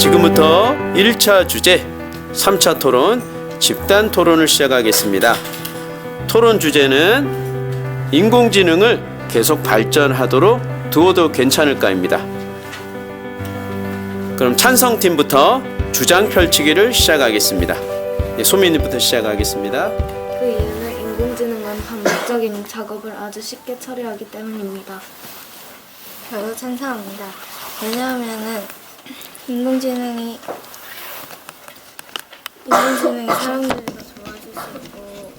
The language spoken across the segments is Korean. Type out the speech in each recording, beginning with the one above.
지금부터 1차 주제, 3차 토론, 집단 토론을 시작하겠습니다. 토론 주제는 인공지능을 계속 발전하도록 두어도 괜찮을까입니다. 그럼 찬성팀부터 주장 펼치기를 시작하겠습니다. 네, 소민이부터 시작하겠습니다. 그 이유는 인공지능은 반복적인 작업을 아주 쉽게 처리하기 때문입니다. 저도 찬성합니다. 왜냐하면은 인공지능이 사람들을 더 도와줄 수 있고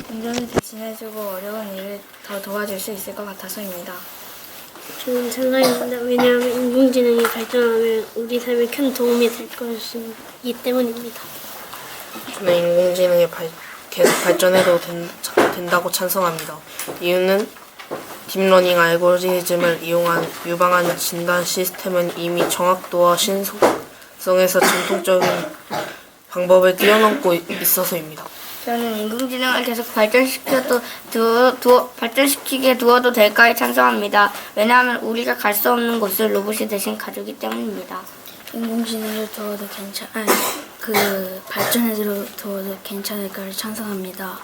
운전을 대신해주고 어려운 일을 더 도와줄 수 있을 것 같아서입니다. 저는 찬성입니다. 왜냐하면 인공지능이 발전하면 우리 삶에 큰 도움이 될 것이기 때문입니다. 저는 인공지능이 계속 발전해도 된다고 찬성합니다. 이유는 딥러닝 알고리즘을 이용한 유방암 진단 시스템은 이미 정확도와 신속성에서 전통적인 방법을 뛰어넘고 있어서입니다. 저는 인공지능을 계속 발전시키게 두어도 될까에 찬성합니다. 왜냐하면 우리가 갈 수 없는 곳을 로봇이 대신 가주기 때문입니다. 인공지능을 두어도 발전해서 두어도 괜찮을까를 찬성합니다.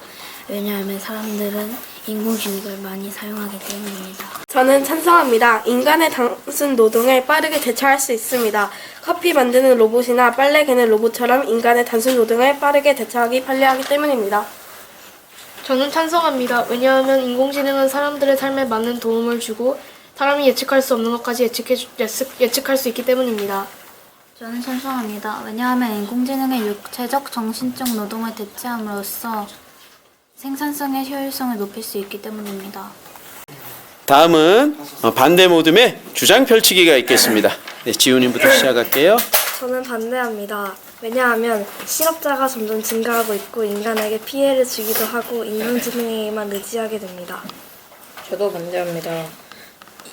왜냐하면 사람들은 인공지능을 많이 사용하기 때문입니다. 저는 찬성합니다. 인간의 단순 노동을 빠르게 대체할 수 있습니다. 커피 만드는 로봇이나 빨래 개는 로봇처럼 인간의 단순 노동을 빠르게 대체하기 편리하기 때문입니다. 저는 찬성합니다. 왜냐하면 인공지능은 사람들의 삶에 많은 도움을 주고 사람이 예측할 수 없는 것까지 예측할 수 있기 때문입니다. 저는 찬성합니다. 왜냐하면 인공지능의 육체적, 정신적 노동을 대체함으로써 생산성의 효율성을 높일 수 있기 때문입니다. 다음은 반대 모둠의 주장 펼치기가 있겠습니다. 네, 지훈님부터 시작할게요. 저는 반대합니다. 왜냐하면 실업자가 점점 증가하고 있고 인간에게 피해를 주기도 하고 인공지능에만 의지하게 됩니다. 저도 반대합니다.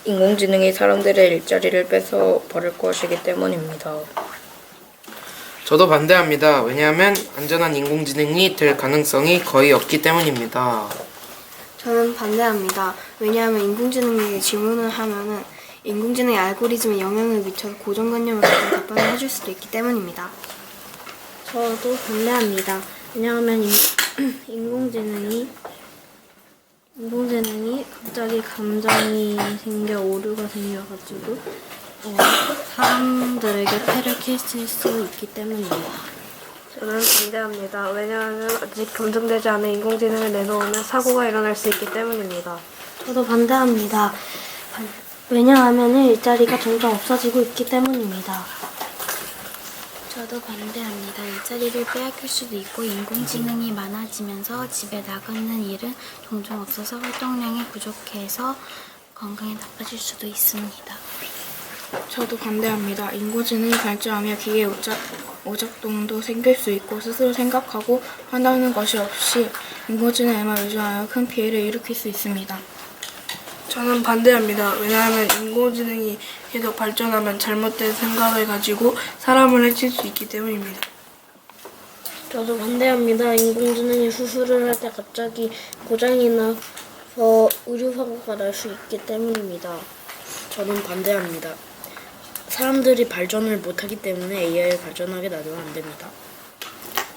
인공지능이 사람들의 일자리를 뺏어 버릴 것이기 때문입니다. 저도 반대합니다. 왜냐하면 안전한 인공지능이 될 가능성이 거의 없기 때문입니다. 저는 반대합니다. 왜냐하면 인공지능에게 질문을 하면은 인공지능의 알고리즘에 영향을 미쳐서 고정관념을 가진 답변을 해줄 수도 있기 때문입니다. 저도 반대합니다. 왜냐하면 인공지능이 갑자기 감정이 생겨 오류가 생겨가지고 사람들에게 폐를 끼칠 수 있기 때문입니다. 저는 반대합니다. 왜냐하면 아직 검증되지 않은 인공지능을 내놓으면 사고가 일어날 수 있기 때문입니다. 저도 반대합니다. 왜냐하면 일자리가 점점 없어지고 있기 때문입니다. 저도 반대합니다. 일자리를 빼앗길 수도 있고 인공지능이 많아지면서 집에 나가는 일은 종종 없어서 활동량이 부족해서 건강에 나빠질 수도 있습니다. 저도 반대합니다. 인공지능이 발전하며 기계 오작동도 생길 수 있고 스스로 생각하고 판단하는 것이 없이 인공지능에만 의존하여 큰 피해를 일으킬 수 있습니다. 저는 반대합니다. 왜냐하면 인공지능이 계속 발전하면 잘못된 생각을 가지고 사람을 해칠 수 있기 때문입니다. 저도 반대합니다. 인공지능이 수술을 할 때 갑자기 고장이 나서 의료사고가 날 수 있기 때문입니다. 저는 반대합니다. 사람들이 발전을 못하기 때문에 AI를 발전하게 놔두면 안 됩니다.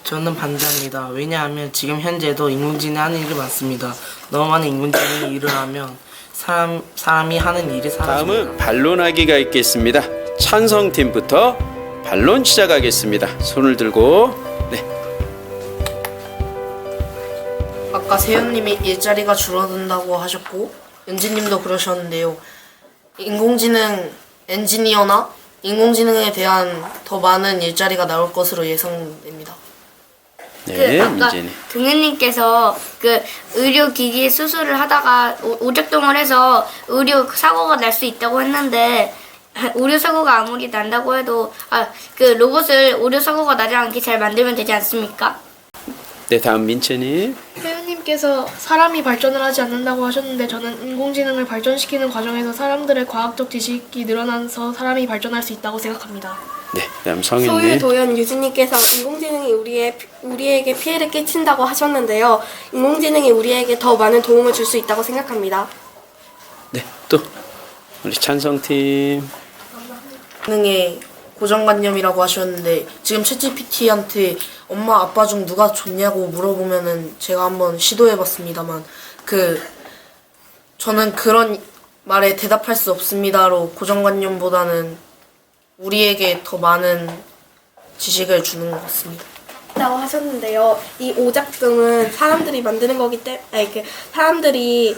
저는 반대합니다. 왜냐하면 지금 현재도 인공지능이 하는 일이 많습니다. 너무 많은 인공지능이 일을 하면 사람이 하는 일이 사라집니다. 다음은 반론하기가 있겠습니다. 찬성팀부터 반론 시작하겠습니다. 손을 들고. 네. 아까 세연님이 일자리가 줄어든다고 하셨고 은지님도 그러셨는데요. 인공지능 엔지니어나 인공지능에 대한 더 많은 일자리가 나올 것으로 예상됩니다. 네, 아까 민재님. 동현님께서 의료기기 수술을 하다가 오작동을 해서 의료 사고가 날 수 있다고 했는데 의료 사고가 아무리 난다고 해도 로봇을 의료 사고가 나지 않게 잘 만들면 되지 않습니까? 네, 다음 민채님. 회원님께서 사람이 발전을 하지 않는다고 하셨는데 저는 인공지능을 발전시키는 과정에서 사람들의 과학적 지식이 늘어나서 사람이 발전할 수 있다고 생각합니다. 네, 다음 성윤님. 소유, 도연, 유진님께서 인공지능이 우리에게 피해를 끼친다고 하셨는데요. 인공지능이 우리에게 더 많은 도움을 줄 수 있다고 생각합니다. 네, 또 우리 찬성팀. 기능의 고정관념이라고 하셨는데 지금 챗GPT한테 엄마 아빠 중 누가 좋냐고 물어보면은 제가 한번 시도해봤습니다만 저는 그런 말에 대답할 수 없습니다로 고정관념보다는 우리에게 더 많은 지식을 주는 것 같습니다. 라고 하셨는데요. 이 오작동은 사람들이 만드는 거기 때문에 사람들이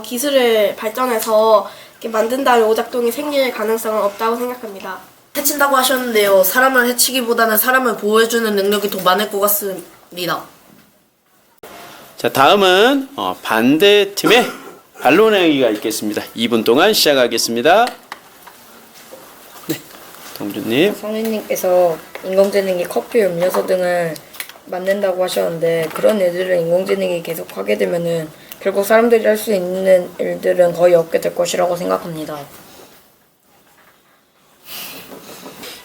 기술을 발전해서 이렇게 만든 다음에 오작동이 생길 가능성은 없다고 생각합니다. 해친다고 하셨는데요. 사람을 해치기보다는 사람을 보호해주는 능력이 더 많을 것 같습니다. 자, 다음은 반대팀의 반론하기가 있겠습니다. 2분 동안 시작하겠습니다. 네, 동준님. 성인님께서 인공지능이 커피, 음료수 등을 만든다고 하셨는데 그런 일들을 인공지능이 계속 하게 되면은 결국 사람들이 할 수 있는 일들은 거의 없게 될 것이라고 생각합니다.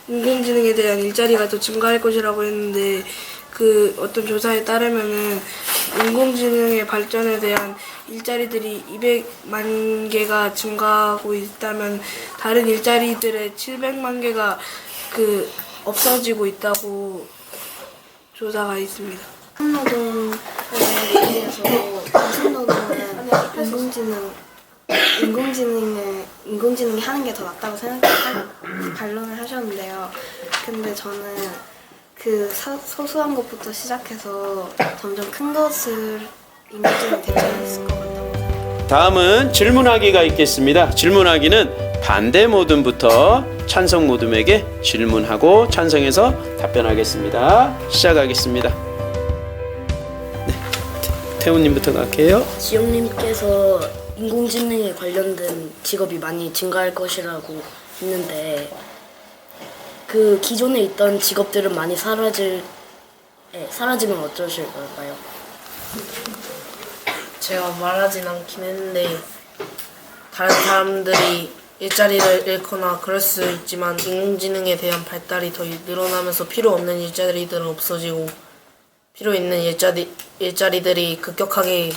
인공지능에 대한 일자리가 더 증가할 것이라고 했는데 그 어떤 조사에 따르면은 인공지능의 발전에 대한 일자리들이 200만 개가 증가하고 있다면 다른 일자리들의 700만 개가 없어지고 있다고 조사가 있습니다. 노동에 대해서 노동은 인공지능이 하는 게 더 낫다고 생각하고 반론을 하셨는데요. 근데 저는 그 소소한 것부터 시작해서 점점 큰 것을 인공지능이 대체할 수 있을 것 같다고. 다음은 질문하기가 있겠습니다. 질문하기는 반대 모둠부터 찬성 모둠에게 질문하고 찬성해서 답변하겠습니다. 시작하겠습니다. 네, 태훈님부터 갈게요. 지영님께서 인공지능에 관련된 직업이 많이 증가할 것이라고 했는데 그 기존에 있던 직업들은 많이 사라지면 어쩌실 걸까요? 제가 말하진 않긴 했는데 다른 사람들이 일자리를 잃거나 그럴 수 있지만 인공지능에 대한 발달이 더 늘어나면서 필요 없는 일자리들은 없어지고 필요 있는 일자리들이 급격하게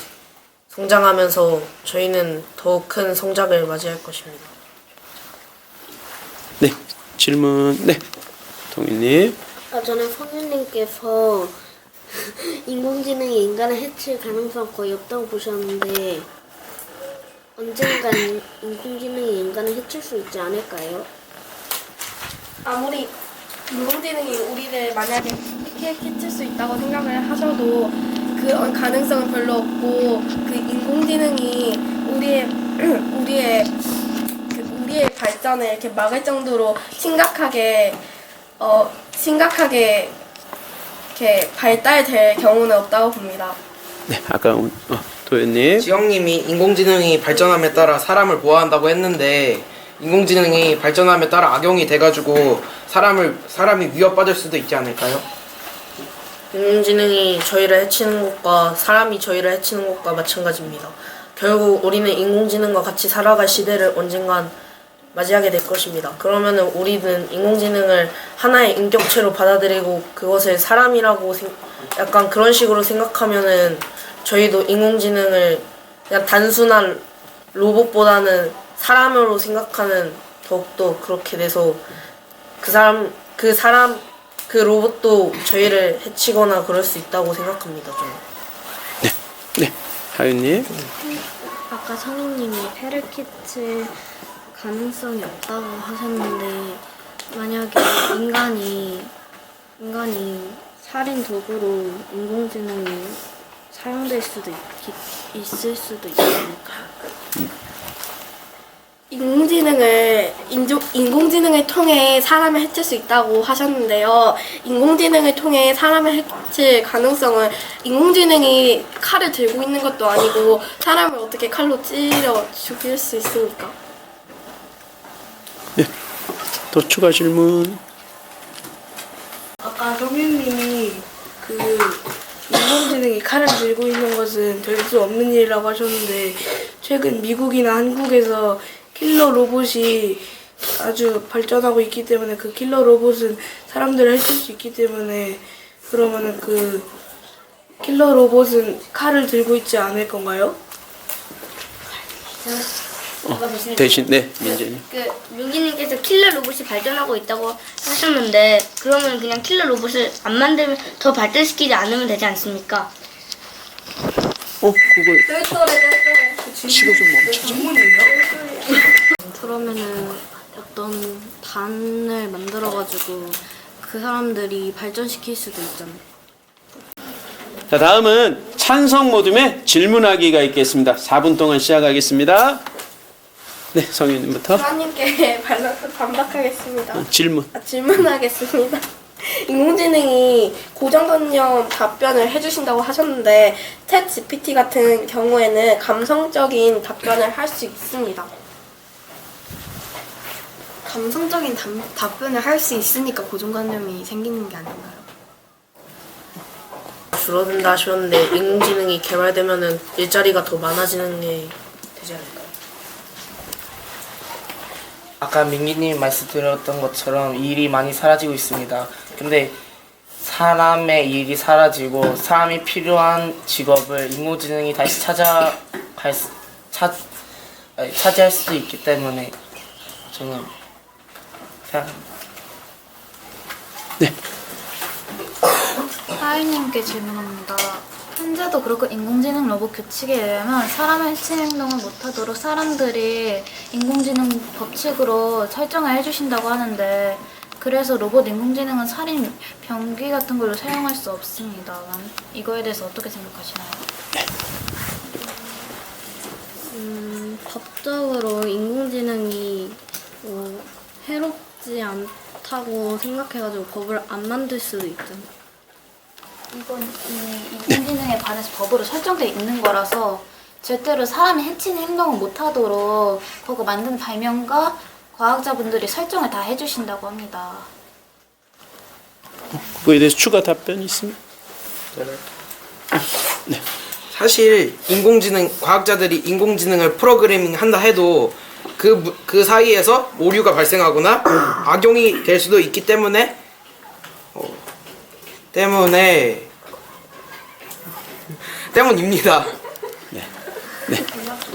성장하면서 저희는 더 큰 성장을 맞이할 것입니다. 네, 질문. 네, 동희님. 저는 성윤님께서 인공지능이 인간을 해칠 가능성 거의 없다고 보셨는데 언젠간 인공지능이 인간을 해칠 수 있지 않을까요? 아무리 인공지능이 우리를 만약에 해칠 수 있다고 생각을 하셔도 그 가능성은 별로 없고 그 인공지능이 우리의 발전을 이렇게 막을 정도로 심각하게 이렇게 발달될 경우는 없다고 봅니다. 네, 아까 도현님. 지영님이 인공지능이 발전함에 따라 사람을 보호한다고 했는데 인공지능이 발전함에 따라 악용이 돼가지고 사람이 위협받을 수도 있지 않을까요? 인공지능이 저희를 해치는 것과 사람이 저희를 해치는 것과 마찬가지입니다. 결국 우리는 인공지능과 같이 살아갈 시대를 언젠간 맞이하게 될 것입니다. 그러면은 우리는 인공지능을 하나의 인격체로 받아들이고 그것을 사람이라고 약간 그런 식으로 생각하면은 저희도 인공지능을 그냥 단순한 로봇보다는 사람으로 생각하는 더욱더 그렇게 돼서 그 로봇도 저희를 해치거나 그럴 수 있다고 생각합니다. 저는. 네, 하윤님. 아까 성인님이 폐를 끼칠 가능성이 없다고 하셨는데 만약에 인간이 살인 도구로 인공지능이 사용될 수도 있을 수도 있지 않을까요? 인공지능을 통해 사람을 해칠 수 있다고 하셨는데요. 인공지능을 통해 사람을 해칠 가능성은 인공지능이 칼을 들고 있는 것도 아니고 사람을 어떻게 칼로 찔러 죽일 수 있습니까? 네, 또 추가 질문. 아까 성윤님이 인공지능이 칼을 들고 있는 것은 될 수 없는 일이라고 하셨는데 최근 미국이나 한국에서 킬러 로봇이 아주 발전하고 있기 때문에 그 킬러 로봇은 사람들을 해칠 수 있기 때문에 그러면은 그 킬러 로봇은 칼을 들고 있지 않을 건가요? 대신 네 민재님. 그 루기님께서 킬러 로봇이 발전하고 있다고 하셨는데 그러면 그냥 킬러 로봇을 안 만들면 더 발전시키지 않으면 되지 않습니까? 그거 시간 좀 멈춰줘. 그러면은 어떤 단을 만들어가지고 그 사람들이 발전시킬 수도 있잖아요. 자, 다음은 찬성 모둠의 질문하기가 있겠습니다. 4분 동안 시작하겠습니다. 네, 성현님부터. 하나님께 반박하겠습니다. 질문. 질문하겠습니다. 인공지능이 고정관념 답변을 해주신다고 하셨는데 챗 GPT 같은 경우에는 감성적인 답변을 할 수 있습니다. 감성적인 답변을 할 수 있으니까 고정관념이 생기는 게 아닌가요? 줄어든다 하셨는데 인공지능이 개발되면은 일자리가 더 많아지는 게 되지 않을까요? 아까 민기님이 말씀드렸던 것처럼 일이 많이 사라지고 있습니다. 근데 사람의 일이 사라지고 사람이 필요한 직업을 인공지능이 다시 차지할 수도 있기 때문에 저는 생각합니다. 네. 하이님께 질문합니다. 현재도 그렇고 인공지능 로봇 규칙에 의하면 사람의 해치 행동을 못하도록 사람들이 인공지능 법칙으로 설정을 해주신다고 하는데 그래서 로봇 인공지능은 살인, 병기 같은 걸로 사용할 수 없습니다. 이거에 대해서 어떻게 생각하시나요? 법적으로 인공지능이 해롭지 않다고 생각해가지고 법을 안 만들 수도 있잖아요. 이건 인공지능에 관해서 법으로 설정되어 있는 거라서 절대로 사람이 해치는 행동을 못하도록 그거 만든 발명가, 과학자분들이 설정을 다 해주신다고 합니다. 그거에 대해서 추가 답변이 있습니다. 네. 사실 과학자들이 인공지능을 프로그래밍 한다 해도 그 사이에서 오류가 발생하거나 악용이 될 수도 있기 때문에 때문입니다.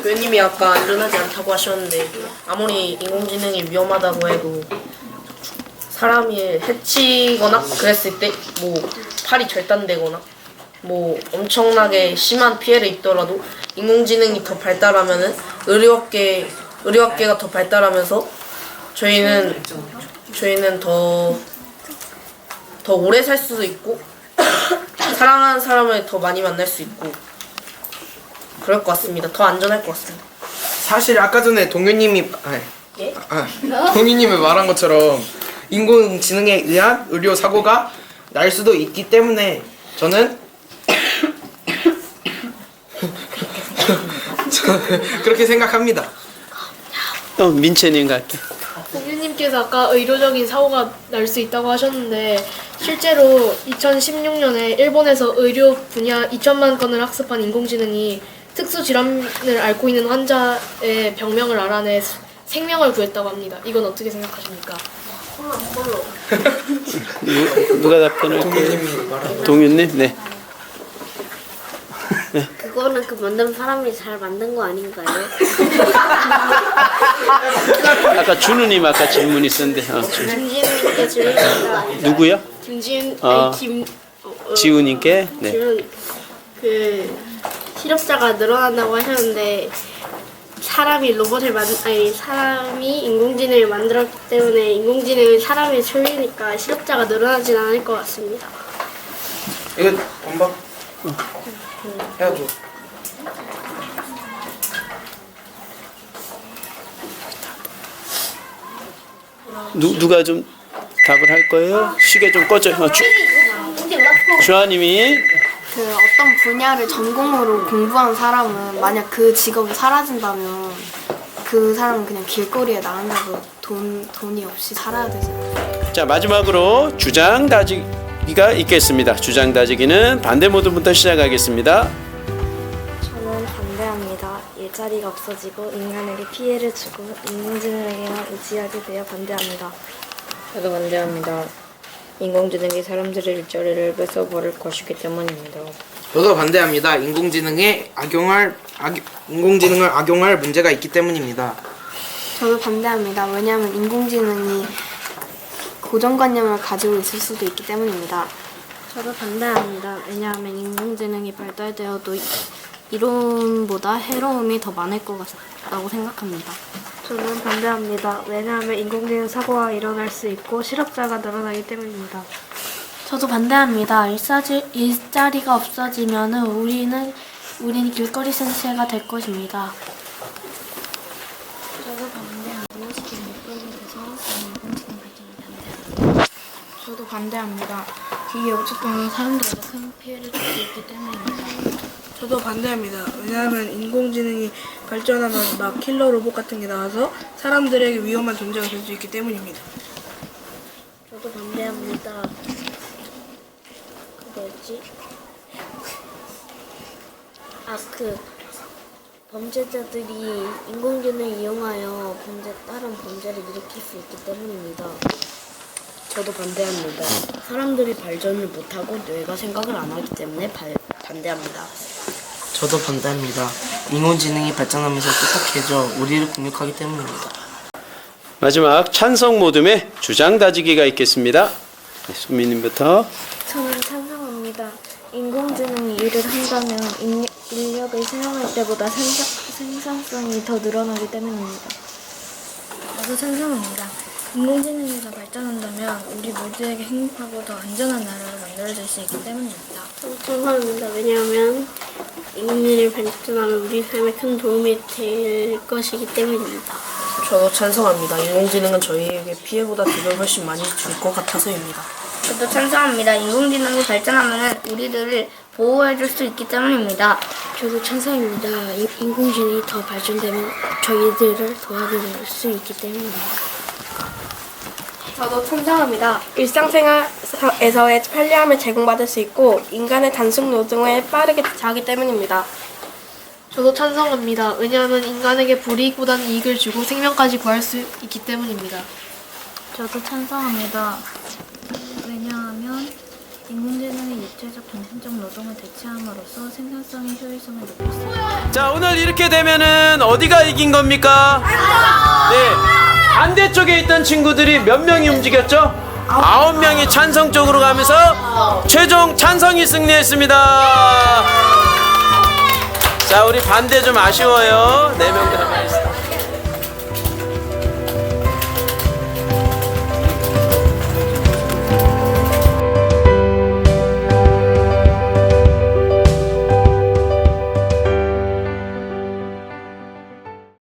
교수님이 아까 안전하지 않다고 하셨는데 아무리 인공지능이 위험하다고 해도 사람이 해치거나 그랬을 때 뭐 팔이 절단되거나 뭐 엄청나게 심한 피해를 입더라도 인공지능이 더 발달하면은 의료학계가 더 발달하면서 저희는 더 오래 살 수도 있고 사랑하는 사람을 더 많이 만날 수 있고 그럴 것 같습니다. 더 안전할 것 같습니다. 사실 아까 전에 동규님이 말한 것처럼 인공지능에 의한 의료 사고가 날 수도 있기 때문에 저는 그렇게 생각합니다. 또 민채님 갈게. 공유님께서 아까 의료적인 사고가 날 수 있다고 하셨는데 실제로 2016년에 일본에서 의료 분야 2천만 건을 학습한 인공지능이 특수 질환을 앓고 있는 환자의 병명을 알아내 생명을 구했다고 합니다. 이건 어떻게 생각하십니까? 누가 답변할까요? 동윤님, 네. 그거는 그 만든 사람이 잘 만든 거 아닌가요? 아까 준우님 아까 질문 있었는데. 김지훈님께 질문입니다. 누구요? 김지훈, 지우님께. 네. 그 실업자가 늘어난다고 하셨는데 사람이 인공지능을 만들었기 때문에 인공지능이 사람이 소유니까 실업자가 늘어나진 않을 것 같습니다. 이거 반박 해야죠. 누가 좀 답을 할 거예요? 시계 좀 꺼져요. 주하님이. 그 어떤 분야를 전공으로 공부한 사람은 만약 그 직업이 사라진다면 그 사람은 그냥 길거리에 나앉아서 돈이 없이 살아야 되잖아요. 자, 마지막으로 주장 다지기가 있겠습니다. 주장 다지기는 반대 모드부터 시작하겠습니다. 저는 반대합니다. 일자리가 없어지고 인간에게 피해를 주고 인공지능에게만 의지하게 되어 반대합니다. 저도 반대합니다. 인공지능이 사람들의 일자리를 뺏어버릴 것이기 때문입니다. 저도 반대합니다. 인공지능을 악용할 문제가 있기 때문입니다. 저도 반대합니다. 왜냐하면 인공지능이 고정관념을 가지고 있을 수도 있기 때문입니다. 저도 반대합니다. 왜냐하면 인공지능이 발달되어도 이론보다 해로움이 더 많을 것 같다고 생각합니다. 저는 반대합니다. 왜냐하면 인공지능 사고가 일어날 수 있고 실업자가 늘어나기 때문입니다. 저도 반대합니다. 일자리가 없어지면 우리는 길거리 생체가 될 것입니다. 저도 반대하고 시간 못 벌게 돼서 인공지능 발전에 반대합니다. 저도 반대합니다. 기계 오작동이 사람들에게 큰 피해를 줄 수 있기 때문입니다. 저도 반대합니다. 왜냐하면 인공지능이 발전하면 막 킬러 로봇 같은 게 나와서 사람들에게 위험한 존재가 될 수 있기 때문입니다. 저도 반대합니다. 범죄자들이 인공지능을 이용하여 다른 범죄를 일으킬 수 있기 때문입니다. 저도 반대합니다. 사람들이 발전을 못하고 뇌가 생각을 안 하기 때문에 반대합니다. 저도 반대합니다. 인공지능이 발전하면서 똑똑해져 우리를 공격하기 때문입니다. 마지막 찬성 모둠의 주장 다지기가 있겠습니다. 네, 수민님부터. 저는 찬성합니다. 인공지능이 일을 한다면 인력을 사용할 때보다 생산성이 더 늘어나기 때문입니다. 저도 찬성합니다. 인공지능이 더 발전한다면 우리 모두에게 행복하고 더 안전한 나라를 만들어줄 수 있기 때문입니다. 저도 찬성합니다. 왜냐하면 인공지능이 발전하면 우리 삶에 큰 도움이 될 것이기 때문입니다. 저도 찬성합니다. 인공지능은 저희에게 피해보다 득을 훨씬 많이 줄 것 같아서입니다. 저도 찬성합니다. 인공지능이 발전하면 우리들을 보호해줄 수 있기 때문입니다. 저도 찬성입니다. 인공지능이 더 발전되면 저희들을 도와줄 수 있기 때문입니다. 저도 찬성합니다. 일상생활에서의 편리함을 제공받을 수 있고 인간의 단순 노동을 빠르게 대체하기 때문입니다. 저도 찬성합니다. 왜냐하면 인간에게 불이익보다는 이익을 주고 생명까지 구할 수 있기 때문입니다. 저도 찬성합니다. 왜냐하면 인공지능이 육체적, 정신적 노동을 대체함으로써 생산성의 효율성을 높일 수 있습니다. 자, 오늘 이렇게 되면은 어디가 이긴 겁니까? 네. 반대쪽에 있던 친구들이 몇 명이 움직였죠? 9명이 찬성 쪽으로 가면서 최종 찬성이 승리했습니다. 자, 우리 반대 좀 아쉬워요. 4명 다.